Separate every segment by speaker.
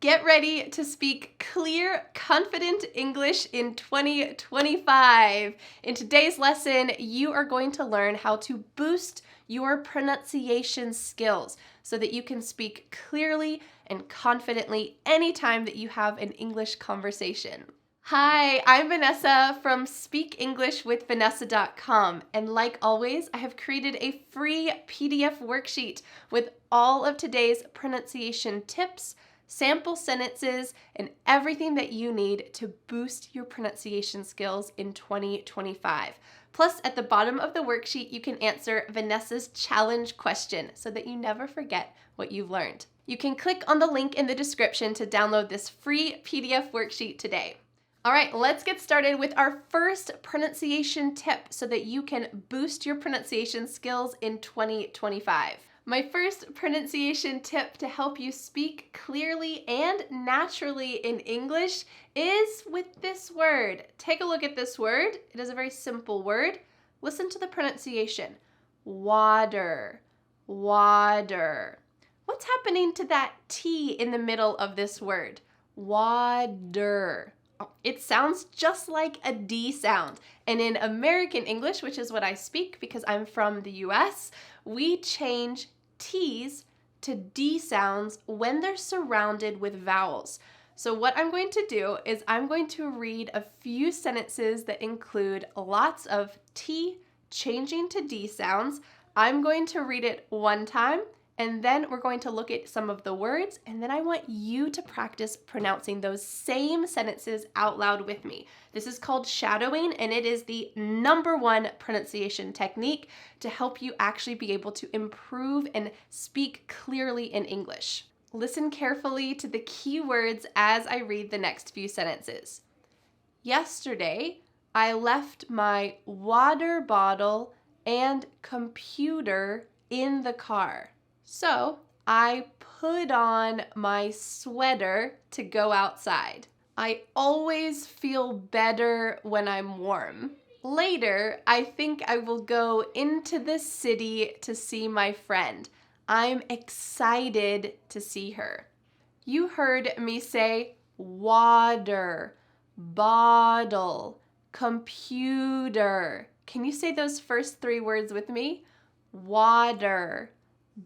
Speaker 1: Get ready to speak clear, confident English in 2025. In today's lesson, you are going to learn how to boost your pronunciation skills so that you can speak clearly and confidently anytime that you have an English conversation. Hi, I'm Vanessa from speakenglishwithvanessa.com, and like always, I have created a free PDF worksheet with all of today's pronunciation tips, sample sentences, and everything that you need to boost your pronunciation skills in 2025. Plus, at the bottom of the worksheet, you can answer Vanessa's challenge question so that you never forget what you've learned. You can click on the link in the description to download this free PDF worksheet today. All right, let's get started with our first pronunciation tip so that you can boost your pronunciation skills in 2025. My first pronunciation tip to help you speak clearly and naturally in English is with this word. Take a look at this word. It is a very simple word. Listen to the pronunciation. Water, water. What's happening to that T in the middle of this word? Water. It sounds just like a D sound. And in American English, which is what I speak because I'm from the US, we change T's to D sounds when they're surrounded with vowels. So what I'm going to do is I'm going to read a few sentences that include lots of T changing to D sounds. I'm going to read it one time, and then we're going to look at some of the words, and then I want you to practice pronouncing those same sentences out loud with me. This is called shadowing, and it is the #1 pronunciation technique to help you actually be able to improve and speak clearly in English. Listen carefully to the key words as I read the next few sentences. Yesterday, I left my water bottle and computer in the car. So I put on my sweater to go outside. I always feel better when I'm warm. Later, I think I will go into the city to see my friend. I'm excited to see her. You heard me say water, bottle, computer. Can you say those first 3 words with me? Water,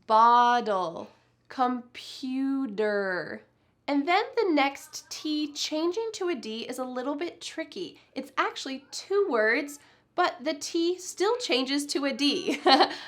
Speaker 1: bottle, computer. And then the next T changing to a D is a little bit tricky. It's actually 2 words, but the T still changes to a D.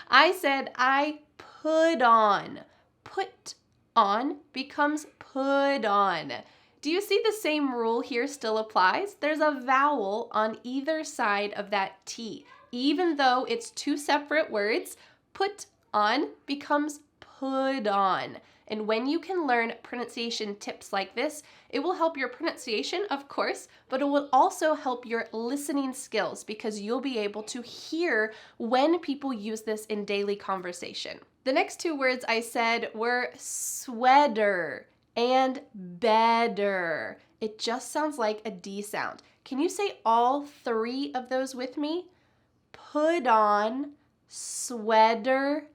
Speaker 1: I said I put on. Put on becomes put on. Do you see the same rule here still applies? There's a vowel on either side of that T. Even though it's 2 separate words, put on becomes put on. And when you can learn pronunciation tips like this, it will help your pronunciation, of course, but it will also help your listening skills because you'll be able to hear when people use this in daily conversation. The next 2 words I said were sweater and better. It just sounds like a D sound. Can you say all 3 of those with me? Put on, sweater,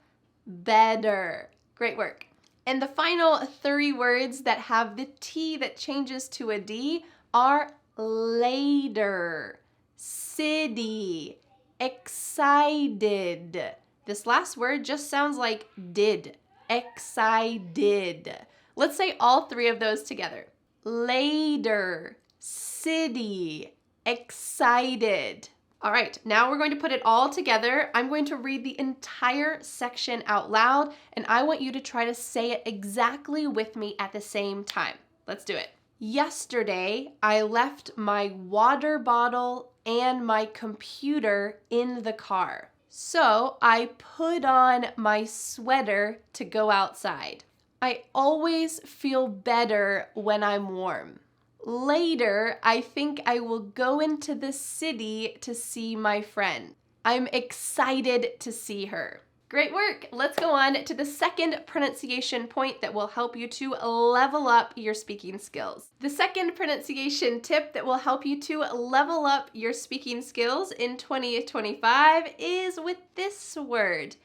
Speaker 1: better. Great work. And the final 3 words that have the T that changes to a D are later, city, excited. This last word just sounds like did, excited. Let's say all 3 of those together. Later, city, excited. All right, now we're going to put it all together. I'm going to read the entire section out loud, and I want you to try to say it exactly with me at the same time. Let's do it. Yesterday, I left my water bottle and my computer in the car. So I put on my sweater to go outside. I always feel better when I'm warm. Later, I think I will go into the city to see my friend. I'm excited to see her. Great work. Let's go on to the second pronunciation point that will help you to level up your speaking skills. The second pronunciation tip that will help you to level up your speaking skills in 2025 is with this word.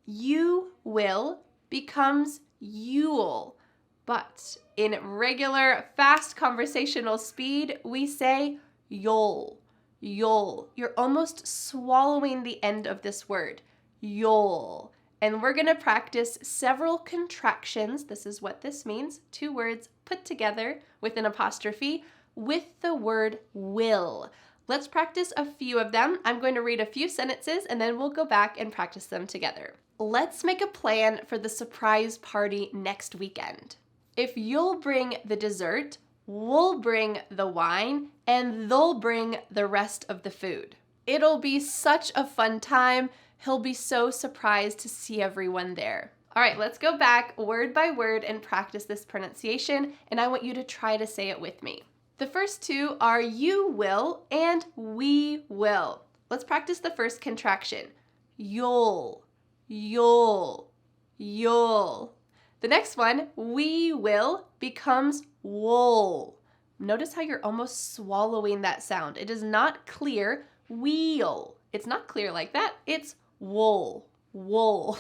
Speaker 1: You will becomes you'll. But in regular, fast conversational speed, we say you'll. You'll. You're almost swallowing the end of this word. You'll. And we're going to practice several contractions. This is what this means. 2 words put together with an apostrophe with the word will. Let's practice a few of them. I'm going to read a few sentences and then we'll go back and practice them together. Let's make a plan for the surprise party next weekend. If you'll bring the dessert, we'll bring the wine, and they'll bring the rest of the food. It'll be such a fun time. He'll be so surprised to see everyone there. All right, let's go back word by word and practice this pronunciation, and I want you to try to say it with me. The first 2 are you will and we will. Let's practice the first contraction. You'll, you'll, you'll. The next one, we will, becomes wool. Notice how you're almost swallowing that sound. It is not clear, we'll. It's not clear like that. It's wool, wool.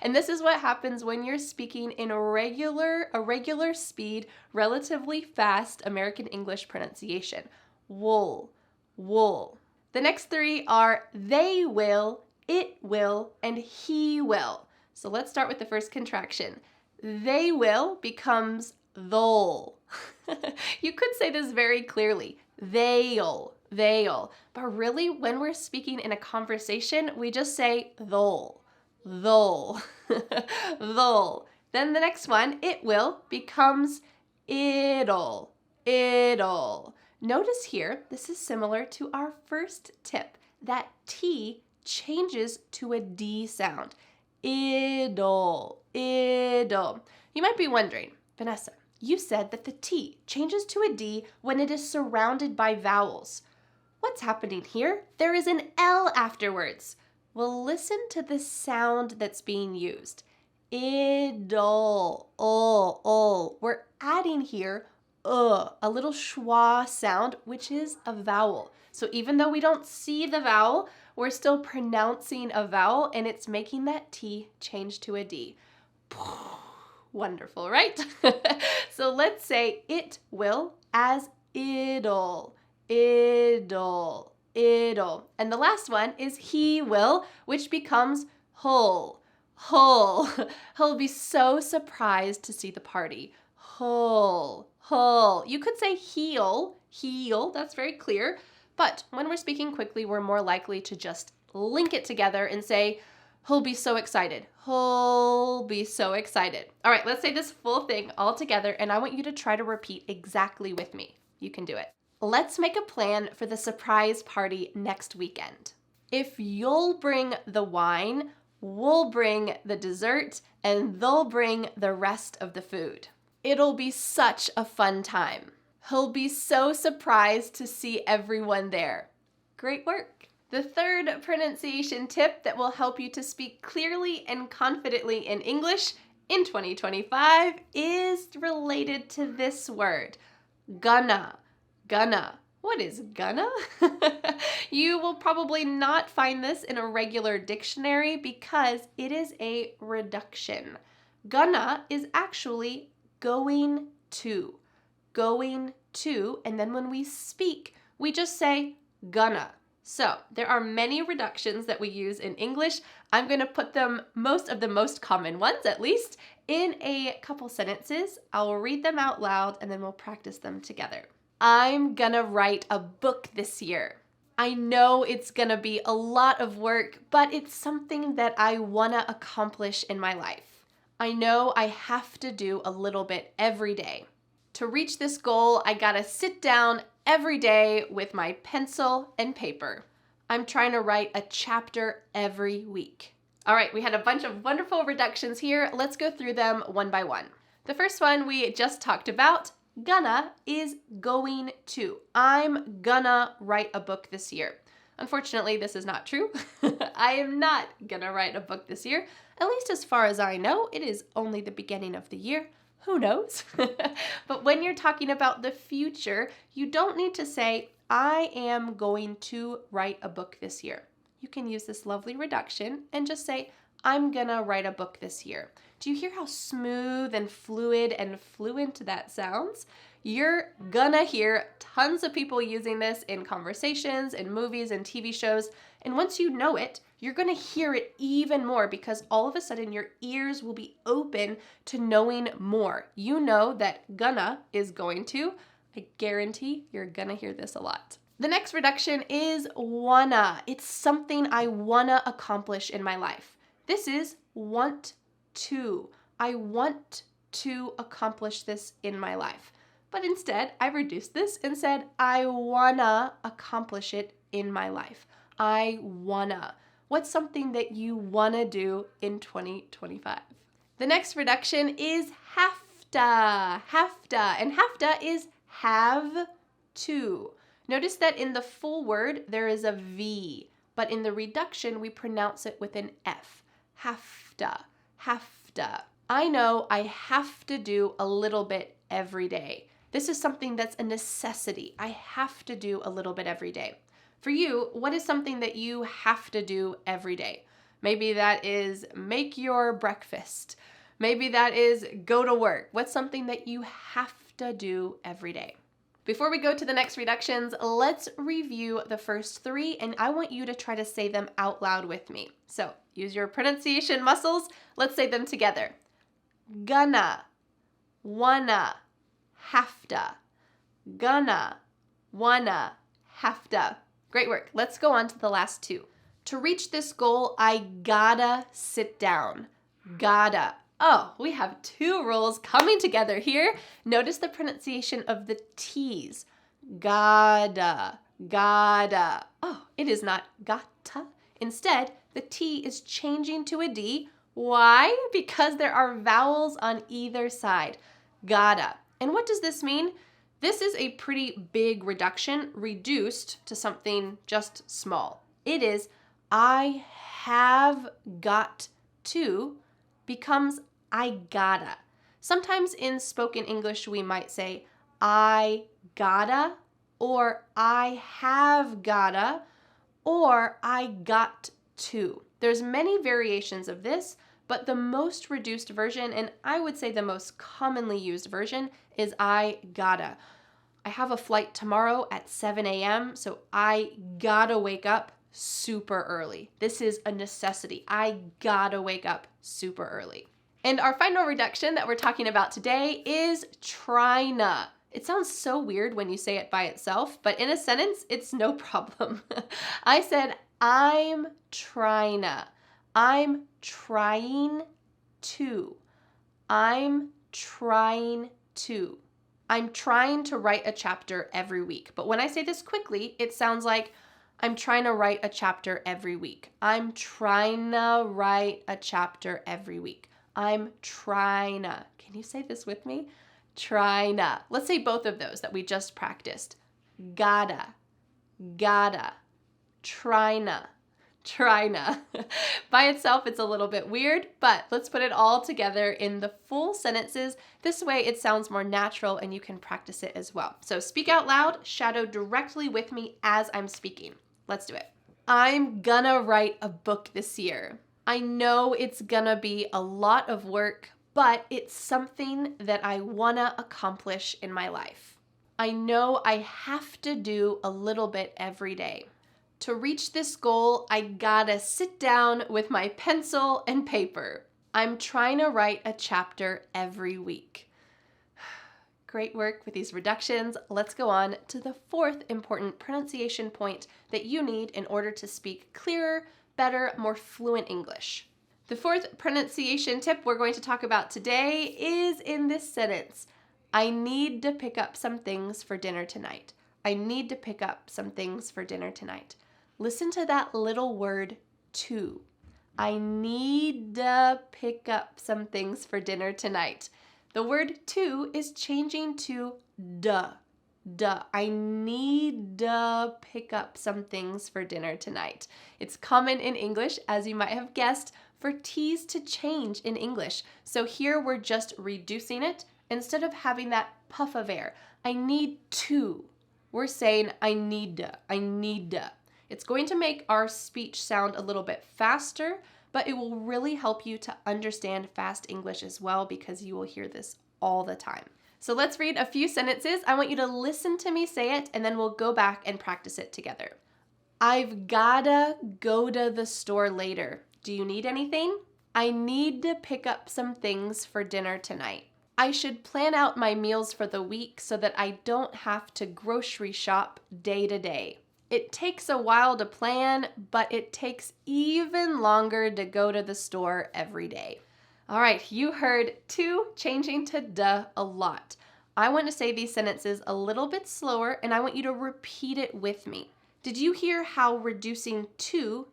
Speaker 1: And this is what happens when you're speaking in a regular speed, relatively fast American English pronunciation. Wool, wool. The next 3 are they will, it will, and he will. So let's start with the first contraction. They will becomes they'll. You could say this very clearly. They'll. But really, when we're speaking in a conversation, we just say they'll. They'll. Then the next one, it will, becomes it'll. Notice here, this is similar to our first tip. That T changes to a D sound. It'll. You might be wondering, Vanessa, you said that the T changes to a D when it is surrounded by vowels. What's happening here? There is an L afterwards. Well, listen to the sound that's being used. It'll. We're adding here a little schwa sound, which is a vowel. So even though we don't see the vowel, we're still pronouncing a vowel, and it's making that T change to a D. Wonderful, right? So let's say it will as it'll. And the last one is he will, which becomes hull. He'll be so surprised to see the party. Hull. You could say heel, that's very clear. But when we're speaking quickly, we're more likely to just link it together and say, he'll be so excited. He'll be so excited. All right, let's say this full thing all together, and I want you to try to repeat exactly with me. You can do it. Let's make a plan for the surprise party next weekend. If you'll bring the wine, we'll bring the dessert, and they'll bring the rest of the food. It'll be such a fun time. He'll be so surprised to see everyone there. Great work. The third pronunciation tip that will help you to speak clearly and confidently in English in 2025 is related to this word, gonna. What is gonna? You will probably not find this in a regular dictionary because it is a reduction. Gonna is actually going to, and then when we speak, we just say gonna. So there are many reductions that we use in English. I'm going to put them, most of the most common ones at least, in a couple sentences. I'll read them out loud and then we'll practice them together. I'm gonna write a book this year. I know it's gonna be a lot of work, but it's something that I wanna accomplish in my life. I know I have to do a little bit every day. To reach this goal, I gotta sit down every day with my pencil and paper. I'm trying to write a chapter every week. All right, we had a bunch of wonderful reductions here. Let's go through them one by one. The first one we just talked about, gonna, is going to. I'm gonna write a book this year. Unfortunately, this is not true. I am not gonna write a book this year. At least as far as I know, it is only the beginning of the year. Who knows? But when you're talking about the future, you don't need to say, I am going to write a book this year. You can use this lovely reduction and just say, I'm gonna write a book this year. Do you hear how smooth and fluid and fluent that sounds? You're gonna hear tons of people using this in conversations, in movies, and TV shows. And once you know it, you're gonna hear it even more because all of a sudden your ears will be open to knowing more. You know that gonna is going to. I guarantee you're gonna hear this a lot. The next reduction is wanna. It's something I wanna accomplish in my life. This is want to. I want to accomplish this in my life. But instead, I reduced this and said, I wanna accomplish it in my life. I wanna. What's something that you wanna do in 2025? The next reduction is hafta. Hafta. And hafta is have to. Notice that in the full word, there is a V, but in the reduction, we pronounce it with an F. Hafta. Hafta. I know I have to do a little bit every day. This is something that's a necessity. I have to do a little bit every day. For you, what is something that you have to do every day? Maybe that is make your breakfast. Maybe that is go to work. What's something that you have to do every day? Before we go to the next reductions, let's review the first three, and I want you to try to say them out loud with me. So use your pronunciation muscles. Let's say them together. Gonna, wanna, hafta. Gonna, wanna, hafta. Great work. Let's go on to the last two. To reach this goal, I gotta sit down. Gotta. Oh, we have two rules coming together here. Notice the pronunciation of the T's. Gotta, gotta. Oh, it is not gotta. Instead, the T is changing to a D. Why? Because there are vowels on either side. Gotta. And what does this mean? This is a pretty big reduction, reduced to something just small. It is I have got to becomes I gotta. Sometimes in spoken English, we might say I gotta, or I have gotta, or I got to. There's many variations of this, but the most reduced version, and I would say the most commonly used version, is I gotta. I have a flight tomorrow at 7 a.m., so I gotta wake up super early. This is a necessity. I gotta wake up super early. And our final reduction that we're talking about today is tryna. It sounds so weird when you say it by itself, but in a sentence, it's no problem. I said, I'm tryna. I'm trying to. I'm trying to. I'm trying to write a chapter every week. But when I say this quickly, it sounds like I'm trying to write a chapter every week. I'm trying to write a chapter every week. I'm trying to. Can you say this with me? Trying to. Let's say both of those that we just practiced. Gotta, gotta, trying to. By itself, it's a little bit weird, but let's put it all together in the full sentences. This way it sounds more natural and you can practice it as well. So speak out loud, shadow directly with me as I'm speaking. Let's do it. I'm gonna write a book this year. I know it's gonna be a lot of work, but it's something that I wanna accomplish in my life. I know I have to do a little bit every day. To reach this goal, I gotta sit down with my pencil and paper. I'm trying to write a chapter every week. Great work with these reductions. Let's go on to the fourth important pronunciation point that you need in order to speak clearer, better, more fluent English. The fourth pronunciation tip we're going to talk about today is in this sentence. I need to pick up some things for dinner tonight. I need to pick up some things for dinner tonight. Listen to that little word, to. I need to pick up some things for dinner tonight. The word to is changing to duh. Duh. I need to pick up some things for dinner tonight. It's common in English, as you might have guessed, for T's to change in English. So here we're just reducing it. Instead of having that puff of air, I need to. We're saying I need to. I need to. It's going to make our speech sound a little bit faster, but it will really help you to understand fast English as well because you will hear this all the time. So let's read a few sentences. I want you to listen to me say it, and then we'll go back and practice it together. I've gotta go to the store later. Do you need anything? I need to pick up some things for dinner tonight. I should plan out my meals for the week so that I don't have to grocery shop day to day. It takes a while to plan, but it takes even longer to go to the store every day. All right, you heard to changing to duh a lot. I want to say these sentences a little bit slower, and I want you to repeat it with me. Did you hear how reducing to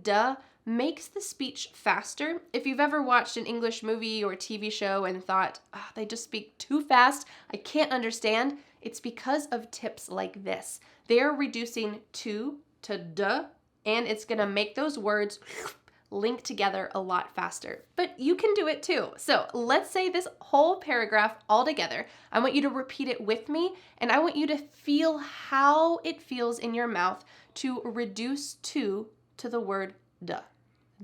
Speaker 1: duh makes the speech faster? If you've ever watched an English movie or TV show and thought, oh, they just speak too fast, I can't understand, it's because of tips like this. They're reducing to duh, and it's going to make those words link together a lot faster. But you can do it too. So let's say this whole paragraph all together. I want you to repeat it with me, and I want you to feel how it feels in your mouth to reduce to the word duh.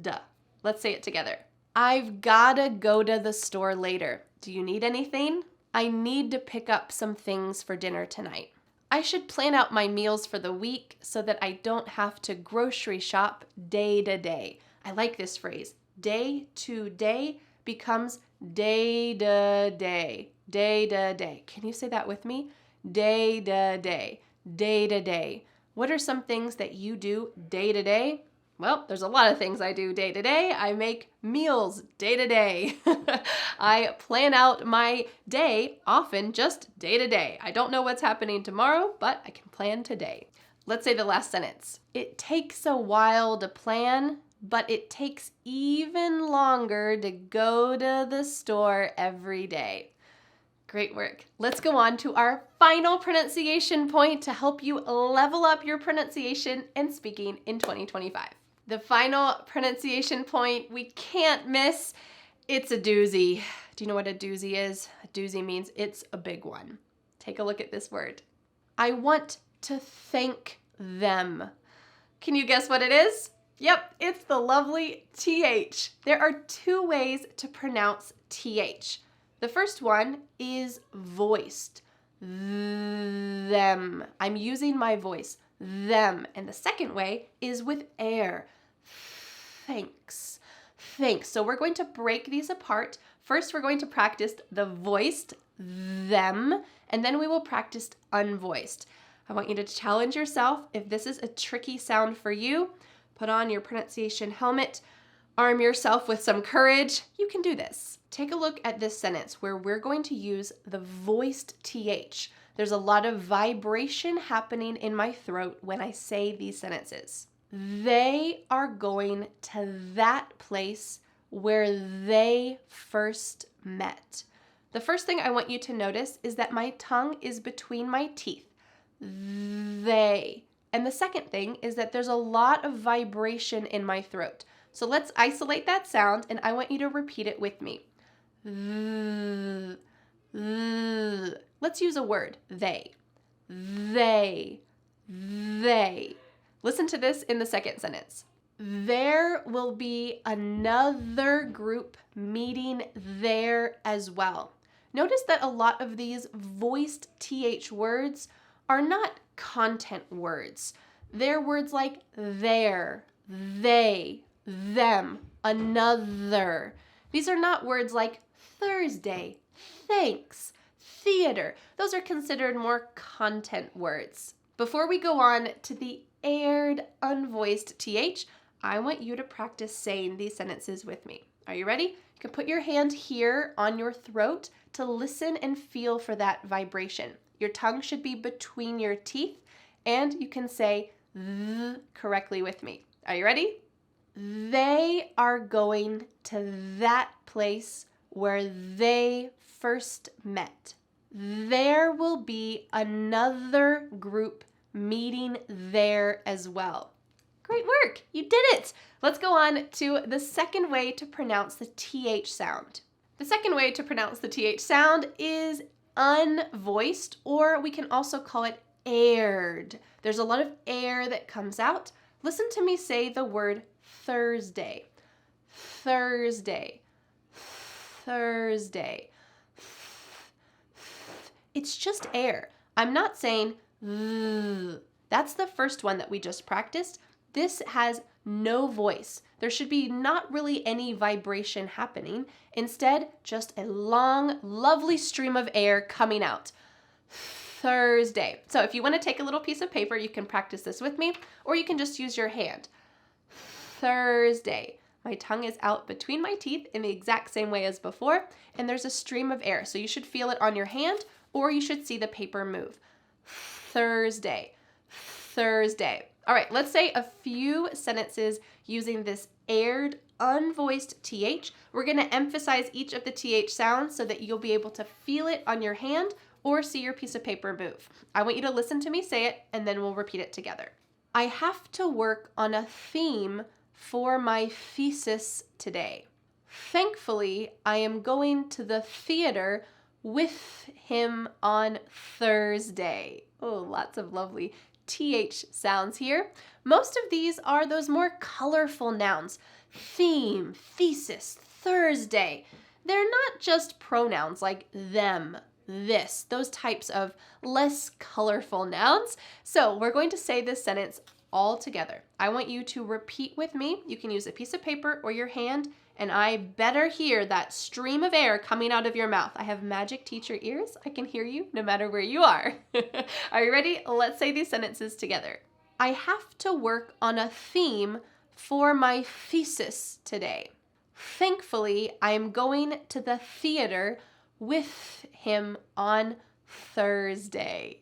Speaker 1: Duh. Let's say it together. I've gotta go to the store later. Do you need anything? I need to pick up some things for dinner tonight. I should plan out my meals for the week so that I don't have to grocery shop day to day. I like this phrase. Day to day becomes day to day. Day to day. Can you say that with me? Day to day. Day to day. What are some things that you do day to day? Well, there's a lot of things I do day to day. I make meals day to day. I plan out my day often just day to day. I don't know what's happening tomorrow, but I can plan today. Let's say the last sentence. It takes a while to plan, but it takes even longer to go to the store every day. Great work. Let's go on to our final pronunciation point to help you level up your pronunciation and speaking in 2025. The final pronunciation point we can't miss, it's a doozy. Do you know what a doozy is? A doozy means it's a big one. Take a look at this word. I want to thank them. Can you guess what it is? Yep, it's the lovely TH. There are two ways to pronounce TH. The first one is voiced. Them. I'm using my voice. Them. And the second way is with air. Thanks. Thanks. So we're going to break these apart. First, we're going to practice the voiced them, and then we will practice unvoiced. I want you to challenge yourself. If this is a tricky sound for you, put on your pronunciation helmet, arm yourself with some courage. You can do this. Take a look at this sentence where we're going to use the voiced TH. There's a lot of vibration happening in my throat when I say these sentences. They are going to that place where they first met. The first thing I want you to notice is that my tongue is between my teeth. They. And the second thing is that there's a lot of vibration in my throat. So let's isolate that sound, and I want you to repeat it with me. Let's use a word, they. They. They. Listen to this in the second sentence. There will be another group meeting there as well. Notice that a lot of these voiced TH words are not content words. They're words like there, they, them, another. These are not words like Thursday, thanks, theater. Those are considered more content words. Before we go on to the aired, unvoiced TH, I want you to practice saying these sentences with me. Are you ready? You can put your hand here on your throat to listen and feel for that vibration. Your tongue should be between your teeth, and you can say th correctly with me. Are you ready? They are going to that place where they first met. There will be another group meeting there as well. Great work! You did it! Let's go on to the second way to pronounce the TH sound. The second way to pronounce the TH sound is unvoiced, or we can also call it aired. There's a lot of air that comes out. Listen to me say the word Thursday. Thursday, Thursday. It's just air. I'm not saying th. That's the first one that we just practiced. This has no voice. There should be not really any vibration happening. Instead, just a long, lovely stream of air coming out. Thursday. So if you want to take a little piece of paper, you can practice this with me, or you can just use your hand. Thursday. My tongue is out between my teeth in the exact same way as before, and there's a stream of air. So you should feel it on your hand, or you should see the paper move. Thursday, Thursday. All right, let's say a few sentences using this aired, unvoiced TH. We're gonna emphasize each of the TH sounds so that you'll be able to feel it on your hand or see your piece of paper move. I want you to listen to me say it, and then we'll repeat it together. I have to work on a theme for my thesis today. Thankfully, I am going to the theater with him on Thursday. Oh, lots of lovely TH sounds here. Most of these are those more colorful nouns. Theme, thesis, Thursday. They're not just pronouns like them, this, those types of less colorful nouns. So we're going to say this sentence all together. I want you to repeat with me. You can use a piece of paper or your hand, and I better hear that stream of air coming out of your mouth. I have magic teacher ears. I can hear you no matter where you are. Are you ready? Let's say these sentences together. I have to work on a theme for my thesis today. Thankfully, I am going to the theater with him on Thursday.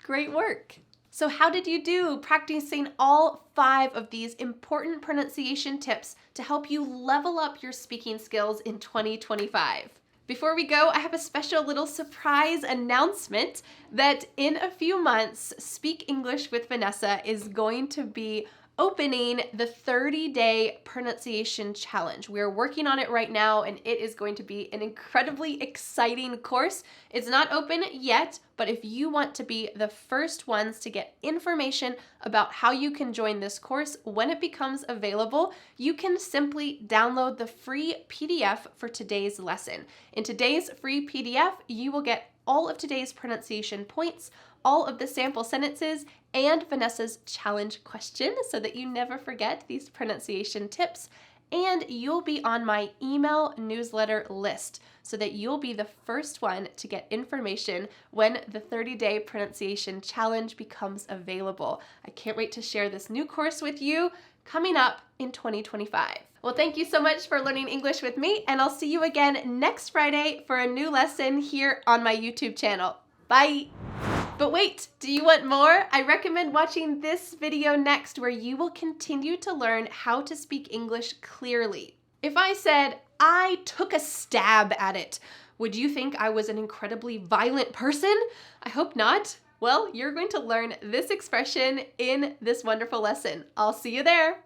Speaker 1: Great work. So how did you do practicing all 5 of these important pronunciation tips to help you level up your speaking skills in 2025? Before we go, I have a special little surprise announcement that in a few months, Speak English with Vanessa is going to be opening the 30-day pronunciation challenge. We're working on it right now, and it is going to be an incredibly exciting course. It's not open yet, but if you want to be the first ones to get information about how you can join this course when it becomes available, you can simply download the free PDF for today's lesson. In today's free PDF, you will get all of today's pronunciation points, all of the sample sentences, and Vanessa's challenge question so that you never forget these pronunciation tips. And you'll be on my email newsletter list so that you'll be the first one to get information when the 30-day pronunciation challenge becomes available. I can't wait to share this new course with you coming up in 2025. Well, thank you so much for learning English with me, and I'll see you again next Friday for a new lesson here on my YouTube channel. Bye! But wait, do you want more? I recommend watching this video next where you will continue to learn how to speak English clearly. If I said, I took a stab at it, would you think I was an incredibly violent person? I hope not. Well, you're going to learn this expression in this wonderful lesson. I'll see you there.